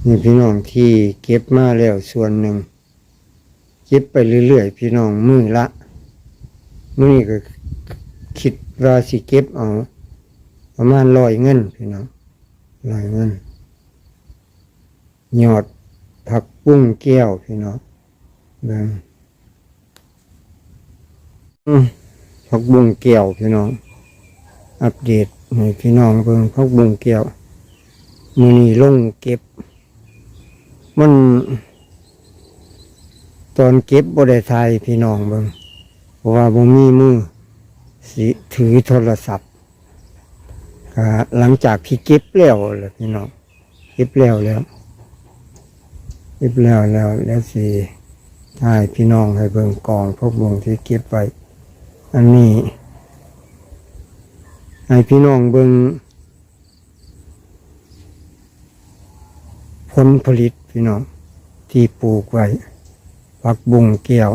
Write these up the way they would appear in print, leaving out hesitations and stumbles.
นี่พี่น้องที่เก็บมาแล้วส่วนหนึ่งเก็บไปเรื่อยๆพี่น้องมื้อละมื้อนี้ก็คิดว่าสิเก็บเอาประมาณ100เงินพี่น้อง100เงินยอดผักบุ้งแก้วพี่น้องเบิ่งผักบุ้งแก้วพี่น้องอัปเดตให้พี่น้องเบิ่งผักบุ้งแก้วมื้อนี้ลงเก็บมันตอนเก็บบ่ได้ถ่ายพี่น้องเบิ่งเพราะว่าบ่มีมือสิถือโทรศัพท์ก็หลังจากที่เก็บแล้วล่ะพี่น้องเก็บแล้วแล้วสิถ่ายพี่น้องให้เบิ่งกองพวกวงที่เก็บไว้อันนี้ให้พี่น้องเบิ่งผลผลิตพี่น้องที่ปลูกไว้ผักบุ้งแก้ว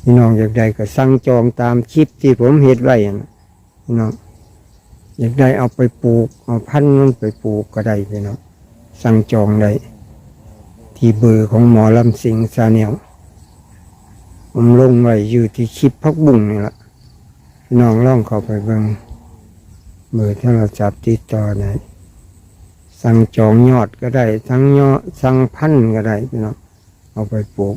พี่น้องอยากได้ก็สั่งจองตามคลิปที่ผมเฮ็ดไว้นะพี่น้องอยากได้เอาไปปลูกเอาพันธุ์มันไปปลูกก็ได้พี่น้องสั่งจองได้ที่เบอร์ของหมอลำสิงซาเนียวผมลงไว้อยู่ที่คลิปผักบุ้งนี่แหละพี่น้องลองเข้าไปเบิ่งเบอร์โทรศัพท์ติดต่อได้สั่งจองยอดก็ได้สั่งพันธุ์ก็ได้พี่น้องเอาไปปลูก